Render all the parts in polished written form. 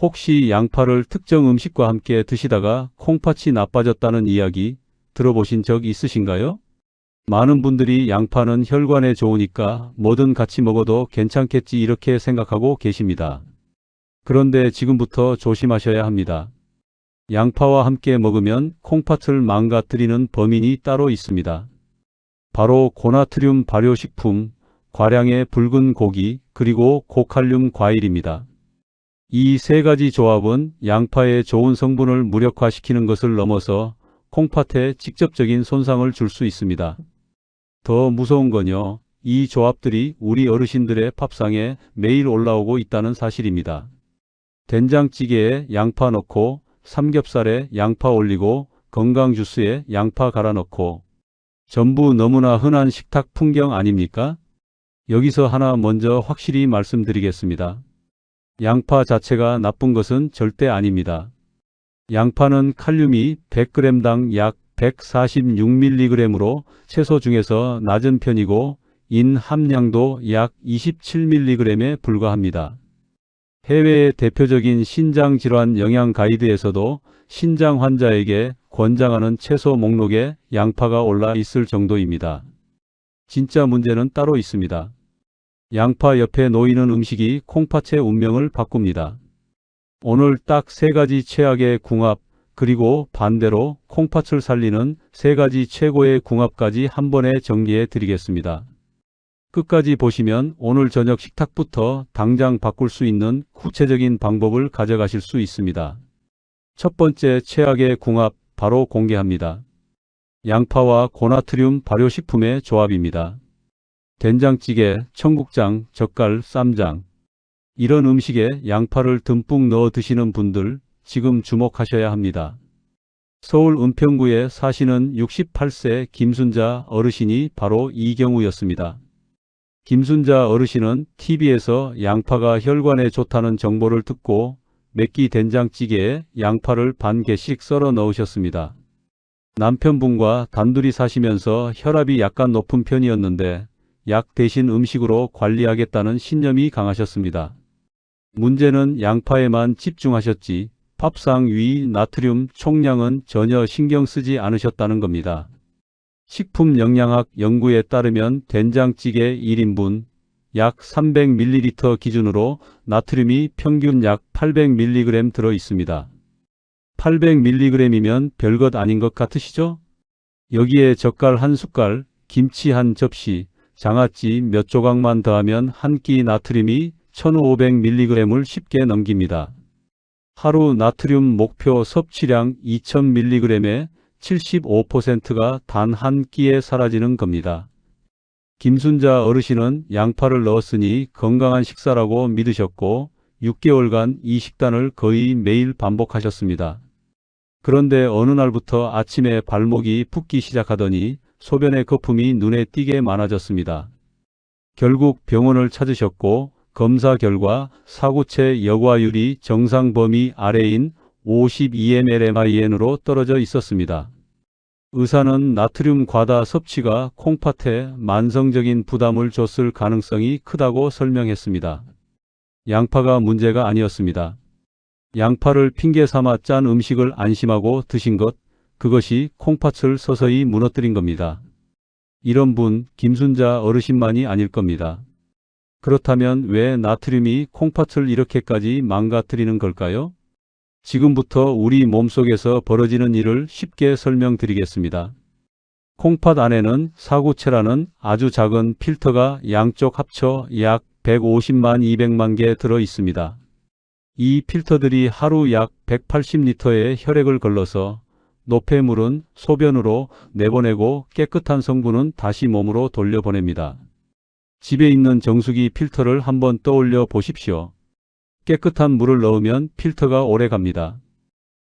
혹시 양파를 특정 음식과 함께 드시다가 콩팥이 나빠졌다는 이야기 들어보신 적 있으신가요? 많은 분들이 양파는 혈관에 좋으니까 뭐든 같이 먹어도 괜찮겠지 이렇게 생각하고 계십니다. 그런데 지금부터 조심하셔야 합니다. 양파와 함께 먹으면 콩팥을 망가뜨리는 범인이 따로 있습니다. 바로 고나트륨 발효식품, 과량의 붉은 고기, 그리고 고칼륨 과일입니다. 이 세 가지 조합은 양파의 좋은 성분을 무력화시키는 것을 넘어서 콩팥에 직접적인 손상을 줄 수 있습니다. 더 무서운 건요, 이 조합들이 우리 어르신들의 밥상에 매일 올라오고 있다는 사실입니다. 된장찌개에 양파 넣고, 삼겹살에 양파 올리고, 건강 주스에 양파 갈아 넣고, 전부 너무나 흔한 식탁 풍경 아닙니까? 여기서 하나 먼저 확실히 말씀드리겠습니다. 양파 자체가 나쁜 것은 절대 아닙니다. 양파는 칼륨이 100g당 약 146mg으로 채소 중에서 낮은 편이고 인 함량도 약 27mg에 불과합니다. 해외의 대표적인 신장질환 영양 가이드에서도 신장 환자에게 권장하는 채소 목록에 양파가 올라 있을 정도입니다. 진짜 문제는 따로 있습니다. 양파 옆에 놓이는 음식이 콩팥의 운명을 바꿉니다. 오늘 딱 세 가지 최악의 궁합, 그리고 반대로 콩팥을 살리는 세 가지 최고의 궁합까지 한 번에 정리해 드리겠습니다. 끝까지 보시면 오늘 저녁 식탁부터 당장 바꿀 수 있는 구체적인 방법을 가져가실 수 있습니다. 첫 번째 최악의 궁합 바로 공개합니다. 양파와 고나트륨 발효식품의 조합입니다. 된장찌개, 청국장, 젓갈, 쌈장 이런 음식에 양파를 듬뿍 넣어 드시는 분들 지금 주목하셔야 합니다. 서울 은평구에 사시는 68세 김순자 어르신이 바로 이 경우였습니다. 김순자 어르신은 TV에서 양파가 혈관에 좋다는 정보를 듣고 맵기 된장찌개에 양파를 반 개씩 썰어 넣으셨습니다. 남편분과 단둘이 사시면서 혈압이 약간 높은 편이었는데 약 대신 음식으로 관리하겠다는 신념이 강하셨습니다. 문제는 양파에만 집중하셨지 밥상 위 나트륨 총량은 전혀 신경 쓰지 않으셨다는 겁니다. 식품영양학 연구에 따르면 된장찌개 1인분 약 300ml 기준으로 나트륨이 평균 약 800mg 들어 있습니다. 800mg이면 별것 아닌 것 같으시죠? 여기에 젓갈 한 숟갈, 김치 한 접시, 장아찌 몇 조각만 더하면 한 끼 나트륨이 1500mg을 쉽게 넘깁니다. 하루 나트륨 목표 섭취량 2000mg의 75%가 단 한 끼에 사라지는 겁니다. 김순자 어르신은 양파를 넣었으니 건강한 식사라고 믿으셨고 6개월간 이 식단을 거의 매일 반복하셨습니다. 그런데 어느 날부터 아침에 발목이 붓기 시작하더니 소변의 거품이 눈에 띄게 많아졌습니다. 결국 병원을 찾으셨고 검사 결과 사구체 여과율이 정상 범위 아래인 52ml/mIn으로 떨어져 있었습니다. 의사는 나트륨 과다 섭취가 콩팥에 만성적인 부담을 줬을 가능성이 크다고 설명했습니다. 양파가 문제가 아니었습니다. 양파를 핑계 삼아 짠 음식을 안심하고 드신 것, 그것이 콩팥을 서서히 무너뜨린 겁니다. 이런 분 김순자 어르신만이 아닐 겁니다. 그렇다면 왜 나트륨이 콩팥을 이렇게까지 망가뜨리는 걸까요? 지금부터 우리 몸속에서 벌어지는 일을 쉽게 설명드리겠습니다. 콩팥 안에는 사구체라는 아주 작은 필터가 양쪽 합쳐 약 150만 200만 개 들어 있습니다. 이 필터들이 하루 약 180리터의 혈액을 걸러서 노폐물은 소변으로 내보내고 깨끗한 성분은 다시 몸으로 돌려보냅니다. 집에 있는 정수기 필터를 한번 떠올려 보십시오. 깨끗한 물을 넣으면 필터가 오래 갑니다.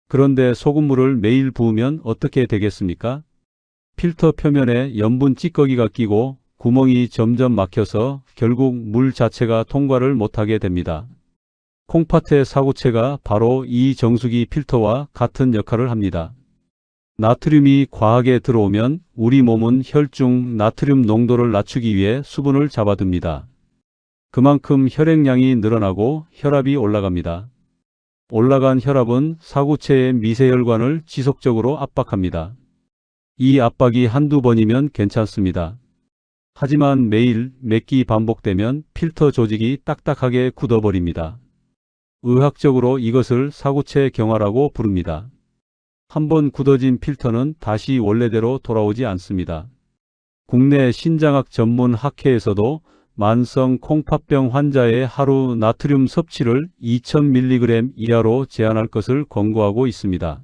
그런데 소금물을 매일 부으면 어떻게 되겠습니까? 필터 표면에 염분 찌꺼기가 끼고 구멍이 점점 막혀서 결국 물 자체가 통과를 못하게 됩니다. 콩팥의 사구체가 바로 이 정수기 필터와 같은 역할을 합니다. 나트륨이 과하게 들어오면 우리 몸은 혈중 나트륨 농도를 낮추기 위해 수분을 잡아둡니다. 그만큼 혈액량이 늘어나고 혈압이 올라갑니다. 올라간 혈압은 사구체의 미세혈관을 지속적으로 압박합니다. 이 압박이 한두 번이면 괜찮습니다. 하지만 매일 몇 끼 반복되면 필터 조직이 딱딱하게 굳어버립니다. 의학적으로 이것을 사구체 경화라고 부릅니다. 한번 굳어진 필터는 다시 원래대로 돌아오지 않습니다. 국내 신장학 전문 학회에서도 만성 콩팥병 환자의 하루 나트륨 섭취를 2000mg 이하로 제한할 것을 권고하고 있습니다.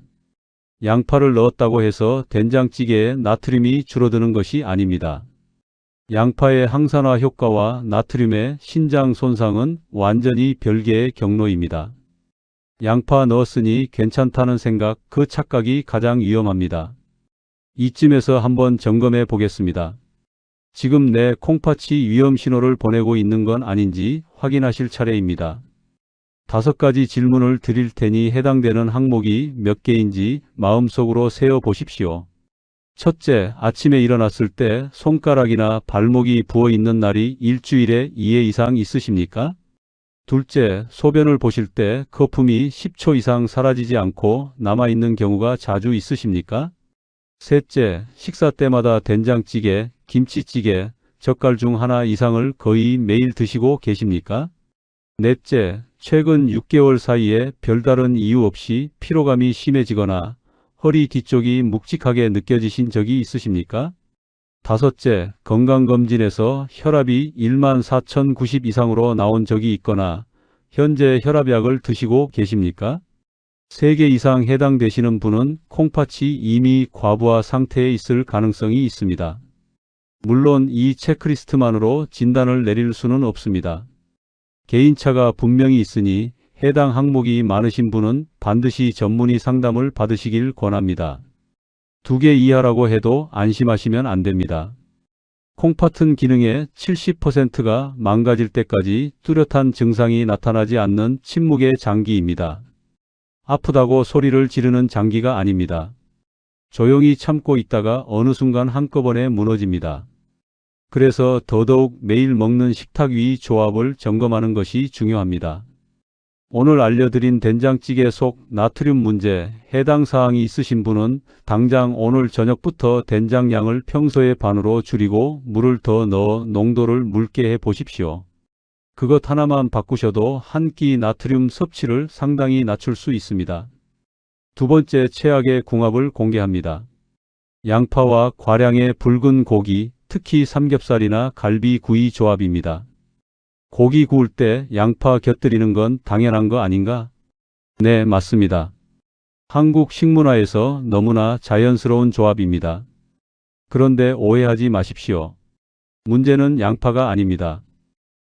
양파를 넣었다고 해서 된장찌개에 나트륨이 줄어드는 것이 아닙니다. 양파의 항산화 효과와 나트륨의 신장 손상은 완전히 별개의 경로입니다. 양파 넣었으니 괜찮다는 생각, 그 착각이 가장 위험합니다. 이쯤에서 한번 점검해 보겠습니다. 지금 내 콩팥이 위험 신호를 보내고 있는 건 아닌지 확인하실 차례입니다. 5가지 질문을 드릴 테니 해당되는 항목이 몇 개인지 마음속으로 세어 보십시오. 첫째, 아침에 일어났을 때 손가락이나 발목이 부어 있는 날이 일주일에 2회 이상 있으십니까? 둘째, 소변을 보실 때 거품이 10초 이상 사라지지 않고 남아있는 경우가 자주 있으십니까? 셋째, 식사 때마다 된장찌개, 김치찌개, 젓갈 중 하나 이상을 거의 매일 드시고 계십니까? 넷째, 최근 6개월 사이에 별다른 이유 없이 피로감이 심해지거나 허리 뒤쪽이 묵직하게 느껴지신 적이 있으십니까? 다섯째, 건강검진에서 혈압이 14,090 이상으로 나온 적이 있거나 현재 혈압약을 드시고 계십니까? 3개 이상 해당되시는 분은 콩팥이 이미 과부하 상태에 있을 가능성이 있습니다. 물론 이 체크리스트만으로 진단을 내릴 수는 없습니다. 개인차가 분명히 있으니 해당 항목이 많으신 분은 반드시 전문의 상담을 받으시길 권합니다. 2개 이하라고 해도 안심하시면 안 됩니다. 콩팥은 기능의 70%가 망가질 때까지 뚜렷한 증상이 나타나지 않는 침묵의 장기입니다. 아프다고 소리를 지르는 장기가 아닙니다. 조용히 참고 있다가 어느 순간 한꺼번에 무너집니다. 그래서 더더욱 매일 먹는 식탁 위 조합을 점검하는 것이 중요합니다. 오늘 알려드린 된장찌개 속 나트륨 문제, 해당 사항이 있으신 분은 당장 오늘 저녁부터 된장량을 평소의 반으로 줄이고 물을 더 넣어 농도를 묽게 해 보십시오. 그것 하나만 바꾸셔도 한 끼 나트륨 섭취를 상당히 낮출 수 있습니다. 두 번째, 최악의 궁합을 공개합니다. 양파와 과량의 붉은 고기, 특히 삼겹살이나 갈비구이 조합입니다. 고기 구울 때 양파 곁들이는 건 당연한 거 아닌가? 네, 맞습니다. 한국 식문화에서 너무나 자연스러운 조합입니다. 그런데 오해하지 마십시오. 문제는 양파가 아닙니다.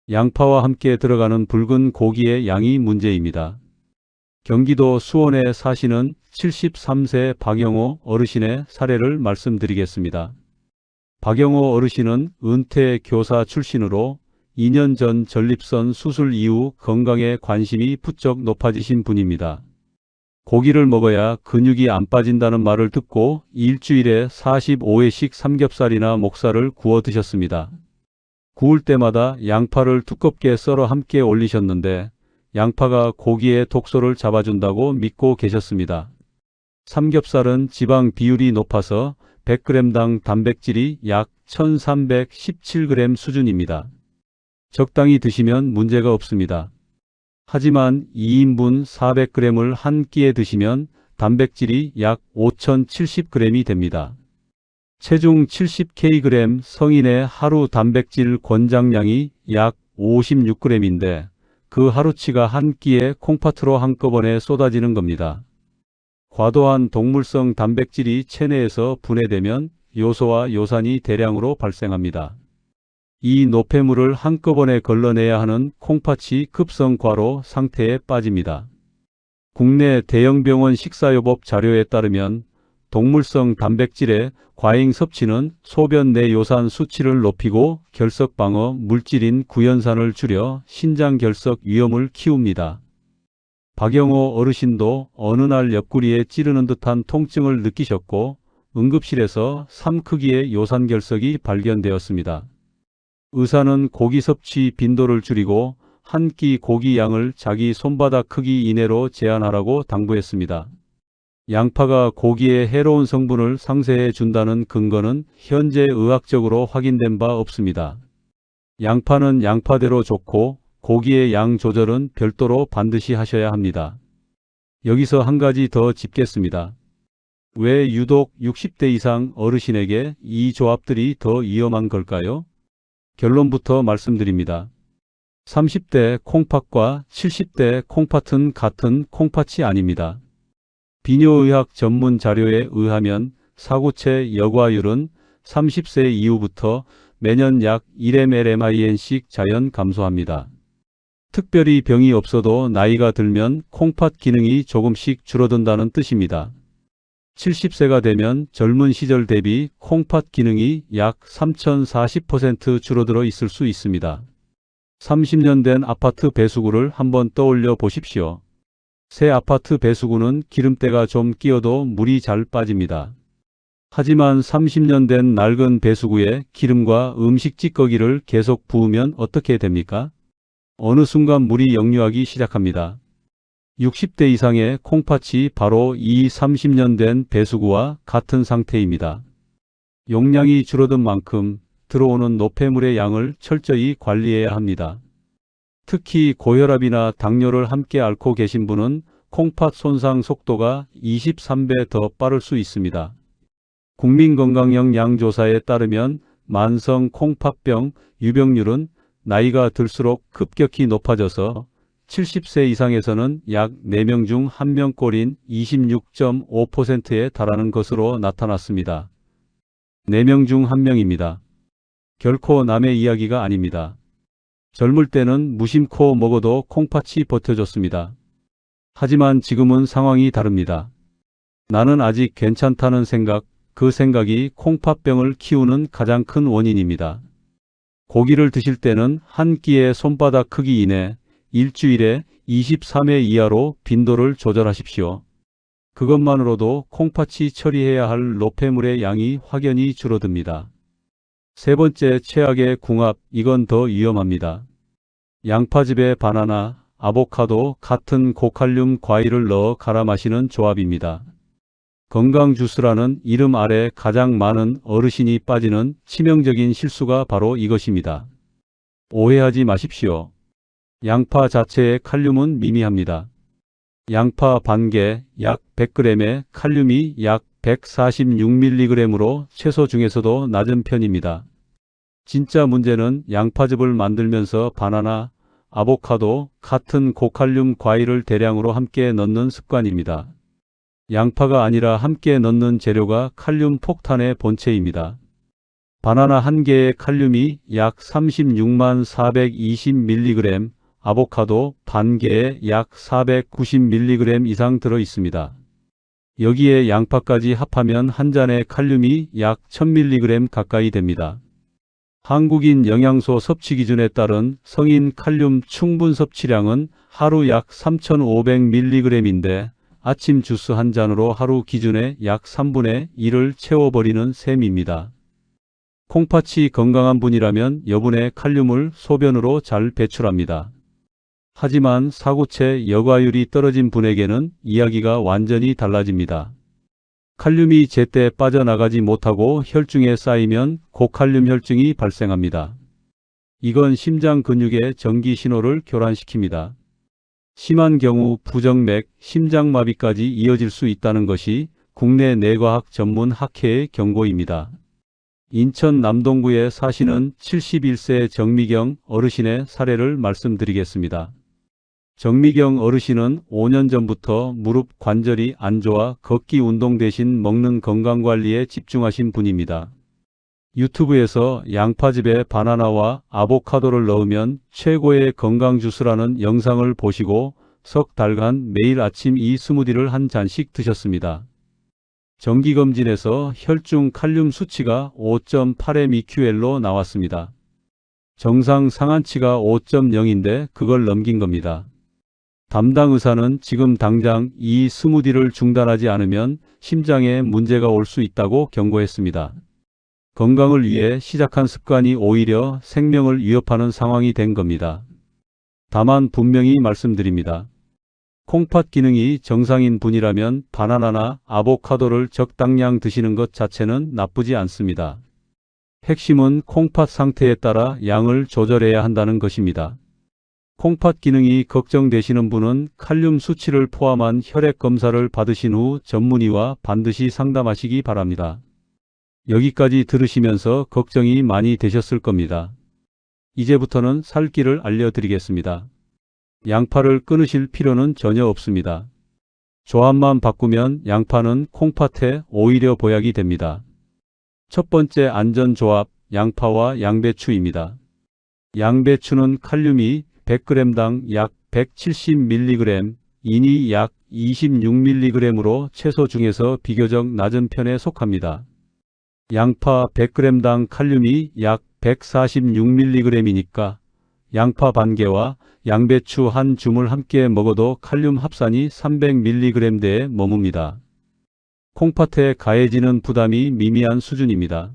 양파와 함께 들어가는 붉은 고기의 양이 문제입니다. 경기도 수원에 사시는 73세 박영호 어르신의 사례를 말씀드리겠습니다. 박영호 어르신은 은퇴 교사 출신으로 2년 전 전립선 수술 이후 건강에 관심이 부쩍 높아지신 분입니다. 고기를 먹어야 근육이 안 빠진다는 말을 듣고 일주일에 45회씩 삼겹살이나 목살을 구워 드셨습니다. 구울 때마다 양파를 두껍게 썰어 함께 올리셨는데 양파가 고기의 독소를 잡아준다고 믿고 계셨습니다. 삼겹살은 지방 비율이 높아서 100g당 단백질이 약 1317g 수준입니다. 적당히 드시면 문제가 없습니다. 하지만 2인분 400g을 한 끼에 드시면 단백질이 약 5070g이 됩니다. 체중 70kg 성인의 하루 단백질 권장량이 약 56g인데 그 하루치가 한 끼에 콩팥으로 한꺼번에 쏟아지는 겁니다. 과도한 동물성 단백질이 체내에서 분해되면 요소와 요산이 대량으로 발생합니다. 이 노폐물을 한꺼번에 걸러내야 하는 콩팥이 급성과로 상태에 빠집니다. 국내 대형 병원 식사요법 자료에 따르면 동물성 단백질의 과잉 섭취는 소변 내 요산 수치를 높이고 결석 방어 물질인 구연산을 줄여 신장 결석 위험을 키웁니다. 박영호 어르신도 어느 날 옆구리에 찌르는 듯한 통증을 느끼셨고 응급실에서 3크기의 요산결석이 발견되었습니다. 의사는 고기 섭취 빈도를 줄이고 한 끼 고기 양을 자기 손바닥 크기 이내로 제한하라고 당부했습니다. 양파가 고기에 해로운 성분을 상쇄해 준다는 근거는 현재 의학적으로 확인된 바 없습니다. 양파는 양파대로 좋고 고기의 양 조절은 별도로 반드시 하셔야 합니다. 여기서 한 가지 더 짚겠습니다. 왜 유독 60대 이상 어르신에게 이 조합들이 더 위험한 걸까요? 결론부터 말씀드립니다. 30대 콩팥과 70대 콩팥은 같은 콩팥이 아닙니다. 비뇨의학 전문 자료에 의하면 사구체 여과율은 30세 이후부터 매년 약 1mLmin씩 자연 감소합니다. 특별히 병이 없어도 나이가 들면 콩팥 기능이 조금씩 줄어든다는 뜻입니다. 70세가 되면 젊은 시절 대비 콩팥 기능이 약 3040% 줄어들어 있을 수 있습니다. 30년 된 아파트 배수구를 한번 떠올려 보십시오. 새 아파트 배수구는 기름때가 좀 끼어도 물이 잘 빠집니다. 하지만 30년 된 낡은 배수구에 기름과 음식 찌꺼기를 계속 부으면 어떻게 됩니까? 어느 순간 물이 역류하기 시작합니다. 60대 이상의 콩팥이 바로 이 30년 된 배수구와 같은 상태입니다. 용량이 줄어든 만큼 들어오는 노폐물의 양을 철저히 관리해야 합니다. 특히 고혈압이나 당뇨를 함께 앓고 계신 분은 콩팥 손상 속도가 23배 더 빠를 수 있습니다. 국민건강영양조사에 따르면 만성 콩팥병 유병률은 나이가 들수록 급격히 높아져서 70세 이상에서는 약 4명 중 1명꼴인 26.5%에 달하는 것으로 나타났습니다. 4명 중 1명입니다. 결코 남의 이야기가 아닙니다. 젊을 때는 무심코 먹어도 콩팥이 버텨줬습니다. 하지만 지금은 상황이 다릅니다. 나는 아직 괜찮다는 생각, 그 생각이 콩팥병을 키우는 가장 큰 원인입니다. 고기를 드실 때는 한 끼의 손바닥 크기 이내, 일주일에 23회 이하로 빈도를 조절하십시오. 그것만으로도 콩팥이 처리해야 할 노폐물의 양이 확연히 줄어듭니다. 세 번째, 최악의 궁합, 이건 더 위험합니다. 양파즙에 바나나, 아보카도 같은 고칼륨 과일을 넣어 갈아 마시는 조합입니다. 건강 주스라는 이름 아래 가장 많은 어르신이 빠지는 치명적인 실수가 바로 이것입니다. 오해하지 마십시오. 양파 자체의 칼륨은 미미합니다. 양파 반개 약 100g에 칼륨이 약 146mg으로 채소 중에서도 낮은 편입니다. 진짜 문제는 양파즙을 만들면서 바나나, 아보카도 같은 고칼륨 과일을 대량으로 함께 넣는 습관입니다. 양파가 아니라 함께 넣는 재료가 칼륨 폭탄의 본체입니다. 바나나 한 개의 칼륨이 약 36만 420mg, 아보카도 반 개에 약 490mg 이상 들어 있습니다. 여기에 양파까지 합하면 한 잔의 칼륨이 약 1000mg 가까이 됩니다. 한국인 영양소 섭취 기준에 따른 성인 칼륨 충분 섭취량은 하루 약 3500mg인데 아침 주스 한 잔으로 하루 기준의 약 3분의 1을 채워버리는 셈입니다. 콩팥이 건강한 분이라면 여분의 칼륨을 소변으로 잘 배출합니다. 하지만 사구체 여과율이 떨어진 분에게는 이야기가 완전히 달라집니다. 칼륨이 제때 빠져나가지 못하고 혈중에 쌓이면 고칼륨 혈증이 발생합니다. 이건 심장 근육의 전기 신호를 교란시킵니다. 심한 경우 부정맥, 심장마비까지 이어질 수 있다는 것이 국내 뇌과학 전문 학회의 경고입니다. 인천 남동구에 사시는 71세 정미경 어르신의 사례를 말씀드리겠습니다. 정미경 어르신은 5년 전부터 무릎 관절이 안 좋아 걷기 운동 대신 먹는 건강관리에 집중하신 분입니다. 유튜브에서 양파즙에 바나나와 아보카도를 넣으면 최고의 건강 주스라는 영상을 보시고 석 달간 매일 아침 이 스무디를 한 잔씩 드셨습니다. 정기검진에서 혈중 칼륨 수치가 5.8mEQL로 나왔습니다. 정상 상한치가 5.0인데 그걸 넘긴 겁니다. 담당 의사는 지금 당장 이 스무디를 중단하지 않으면 심장에 문제가 올 수 있다고 경고했습니다. 건강을 위해 시작한 습관이 오히려 생명을 위협하는 상황이 된 겁니다. 다만 분명히 말씀드립니다. 콩팥 기능이 정상인 분이라면 바나나나 아보카도를 적당량 드시는 것 자체는 나쁘지 않습니다. 핵심은 콩팥 상태에 따라 양을 조절해야 한다는 것입니다. 콩팥 기능이 걱정되시는 분은 칼륨 수치를 포함한 혈액 검사를 받으신 후 전문의와 반드시 상담하시기 바랍니다. 여기까지 들으시면서 걱정이 많이 되셨을 겁니다. 이제부터는 살 길을 알려드리겠습니다. 양파를 끊으실 필요는 전혀 없습니다. 조합만 바꾸면 양파는 콩팥에 오히려 보약이 됩니다. 첫 번째 안전조합, 양파와 양배추입니다. 양배추는 칼륨이 100g당 약 170mg, 인이 약 26mg으로 채소 중에서 비교적 낮은 편에 속합니다. 양파 100g당 칼륨이 약 146mg이니까 양파 반 개와 양배추 한 줌을 함께 먹어도 칼륨 합산이 300mg대에 머뭅니다. 콩팥에 가해지는 부담이 미미한 수준입니다.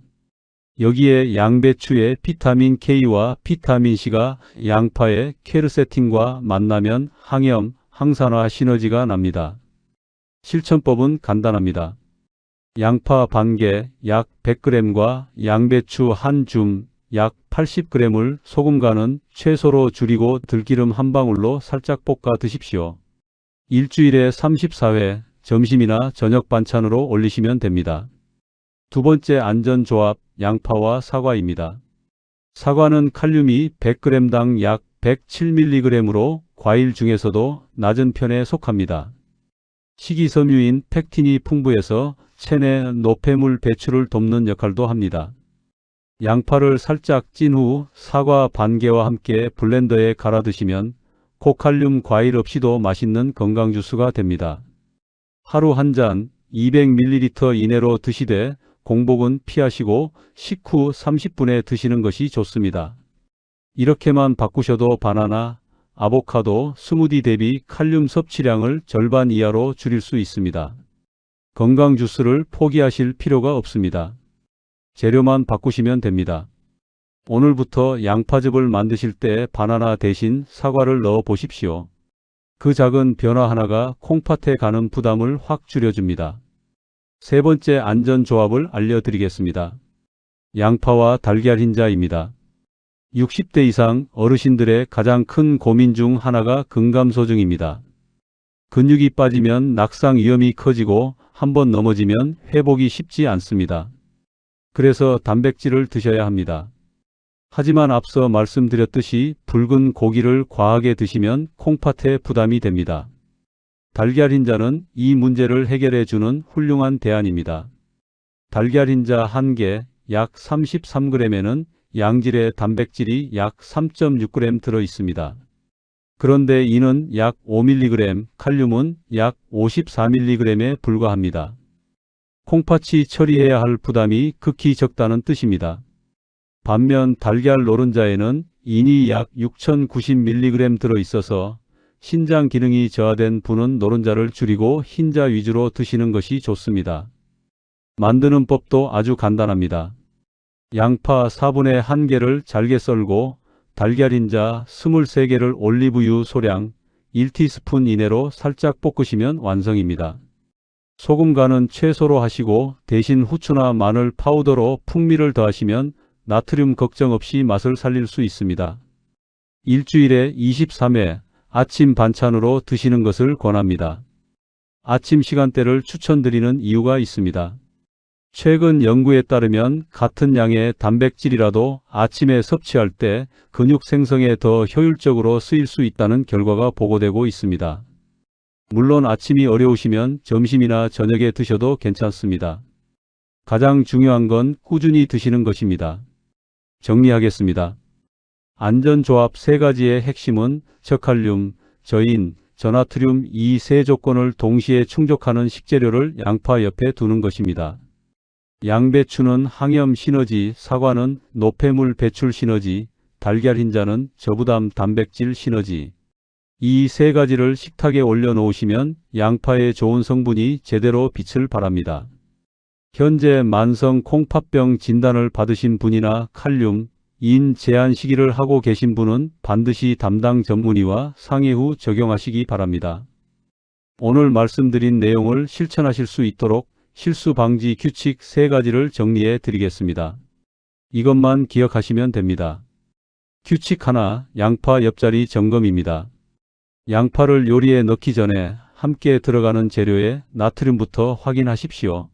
여기에 양배추의 비타민 K와 비타민 C가 양파의 케르세틴과 만나면 항염, 항산화 시너지가 납니다. 실천법은 간단합니다. 양파 반 개 약 100g과 양배추 한 줌 약 80g을 소금 간은 최소로 줄이고 들기름 한 방울로 살짝 볶아 드십시오. 일주일에 34회 점심이나 저녁 반찬으로 올리시면 됩니다. 두 번째 안전조합, 양파와 사과입니다. 사과는 칼륨이 100g당 약 107mg으로 과일 중에서도 낮은 편에 속합니다. 식이섬유인 팩틴이 풍부해서 체내 노폐물 배출을 돕는 역할도 합니다. 양파를 살짝 찐 후 사과 반 개와 함께 블렌더에 갈아 드시면 고칼륨 과일 없이도 맛있는 건강 주스가 됩니다. 하루 한 잔 200ml 이내로 드시되 공복은 피하시고 식후 30분에 드시는 것이 좋습니다. 이렇게만 바꾸셔도 바나나, 아보카도, 스무디 대비 칼륨 섭취량을 절반 이하로 줄일 수 있습니다. 건강 주스를 포기하실 필요가 없습니다. 재료만 바꾸시면 됩니다. 오늘부터 양파즙을 만드실 때 바나나 대신 사과를 넣어 보십시오. 그 작은 변화 하나가 콩팥에 가는 부담을 확 줄여줍니다. 세 번째 안전조합을 알려드리겠습니다. 양파와 달걀 흰자입니다. 60대 이상 어르신들의 가장 큰 고민 중 하나가 근감소증입니다. 근육이 빠지면 낙상 위험이 커지고 한번 넘어지면 회복이 쉽지 않습니다. 그래서 단백질을 드셔야 합니다. 하지만 앞서 말씀드렸듯이 붉은 고기를 과하게 드시면 콩팥에 부담이 됩니다. 달걀 흰자는 이 문제를 해결해 주는 훌륭한 대안입니다. 달걀 흰자 1개 약 33g에는 양질의 단백질이 약 3.6g 들어 있습니다. 그런데 이는 약 5mg, 칼륨은 약 54mg에 불과합니다. 콩팥이 처리해야 할 부담이 극히 적다는 뜻입니다. 반면 달걀 노른자에는 인이 약 6090mg 들어 있어서 신장 기능이 저하된 분은 노른자를 줄이고 흰자 위주로 드시는 것이 좋습니다. 만드는 법도 아주 간단합니다. 양파 4분의 1개를 잘게 썰고 달걀 흰자 23개를 올리브유 소량 1티스푼 이내로 살짝 볶으시면 완성입니다. 소금 간은 최소로 하시고 대신 후추나 마늘 파우더로 풍미를 더하시면 나트륨 걱정 없이 맛을 살릴 수 있습니다. 일주일에 23회 아침 반찬으로 드시는 것을 권합니다. 아침 시간대를 추천드리는 이유가 있습니다. 최근 연구에 따르면 같은 양의 단백질이라도 아침에 섭취할 때 근육 생성에 더 효율적으로 쓰일 수 있다는 결과가 보고되고 있습니다. 물론 아침이 어려우시면 점심이나 저녁에 드셔도 괜찮습니다. 가장 중요한 건 꾸준히 드시는 것입니다. 정리하겠습니다. 안전조합 3가지의 핵심은 저칼륨, 저인, 저나트륨 이 세 조건을 동시에 충족하는 식재료를 양파 옆에 두는 것입니다. 양배추는 항염 시너지, 사과는 노폐물 배출 시너지, 달걀 흰자는 저부담 단백질 시너지. 이 3가지를 식탁에 올려놓으시면 양파의 좋은 성분이 제대로 빛을 발합니다. 현재 만성 콩팥병 진단을 받으신 분이나 칼륨, 인 제한 시기를 하고 계신 분은 반드시 담당 전문의와 상의 후 적용하시기 바랍니다. 오늘 말씀드린 내용을 실천하실 수 있도록 실수 방지 규칙 3가지를 정리해 드리겠습니다. 이것만 기억하시면 됩니다. 규칙 하나, 양파 옆자리 점검입니다. 양파를 요리에 넣기 전에 함께 들어가는 재료의 나트륨부터 확인하십시오.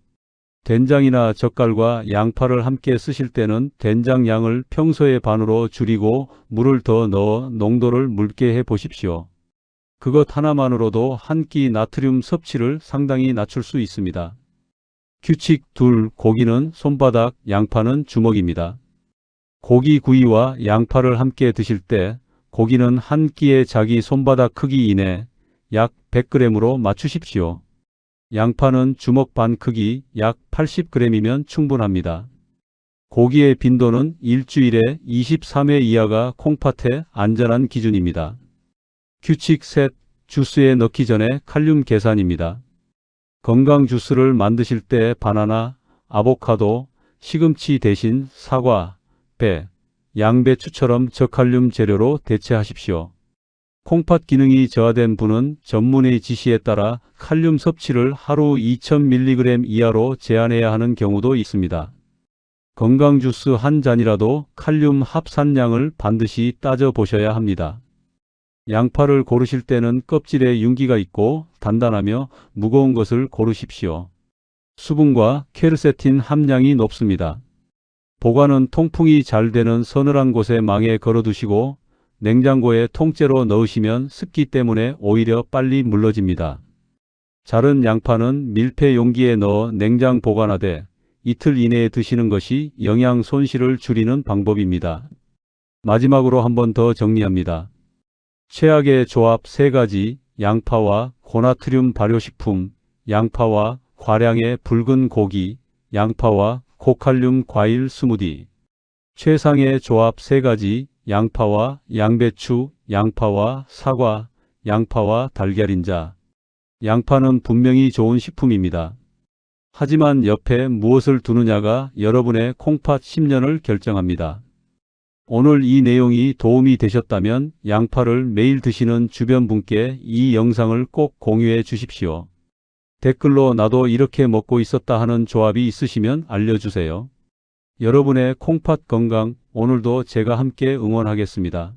된장이나 젓갈과 양파를 함께 쓰실 때는 된장 양을 평소의 반으로 줄이고 물을 더 넣어 농도를 묽게 해 보십시오. 그것 하나만으로도 한 끼 나트륨 섭취를 상당히 낮출 수 있습니다. 규칙 2, 고기는 손바닥, 양파는 주먹입니다. 고기 구이와 양파를 함께 드실 때 고기는 한 끼에 자기 손바닥 크기 이내 약 100g으로 맞추십시오. 양파는 주먹 반 크기 약 80g이면 충분합니다. 고기의 빈도는 일주일에 23회 이하가 콩팥의 안전한 기준입니다. 규칙 셋, 주스에 넣기 전에 칼륨 계산입니다. 건강 주스를 만드실 때 바나나, 아보카도, 시금치 대신 사과, 배, 양배추처럼 저칼륨 재료로 대체하십시오. 콩팥 기능이 저하된 분은 전문의 지시에 따라 칼륨 섭취를 하루 2000mg 이하로 제한해야 하는 경우도 있습니다. 건강 주스 한 잔이라도 칼륨 합산량을 반드시 따져 보셔야 합니다. 양파를 고르실 때는 껍질에 윤기가 있고 단단하며 무거운 것을 고르십시오. 수분과 케르세틴 함량이 높습니다. 보관은 통풍이 잘 되는 서늘한 곳에 망에 걸어두시고 냉장고에 통째로 넣으시면 습기 때문에 오히려 빨리 물러집니다. 자른 양파는 밀폐 용기에 넣어 냉장 보관하되 이틀 이내에 드시는 것이 영양 손실을 줄이는 방법입니다. 마지막으로 한 번 더 정리합니다. 최악의 조합 3가지, 양파와 고나트륨 발효식품, 양파와 과량의 붉은 고기, 양파와 고칼륨 과일 스무디. 최상의 조합 3가지, 양파와 양배추, 양파와 사과, 양파와 달걀인자. 양파는 분명히 좋은 식품입니다. 하지만 옆에 무엇을 두느냐가 여러분의 콩팥 10년을 결정합니다. 오늘 이 내용이 도움이 되셨다면 양파를 매일 드시는 주변 분께 이 영상을 꼭 공유해 주십시오. 댓글로 나도 이렇게 먹고 있었다 하는 조합이 있으시면 알려주세요. 여러분의 콩팥 건강 오늘도 제가 함께 응원하겠습니다.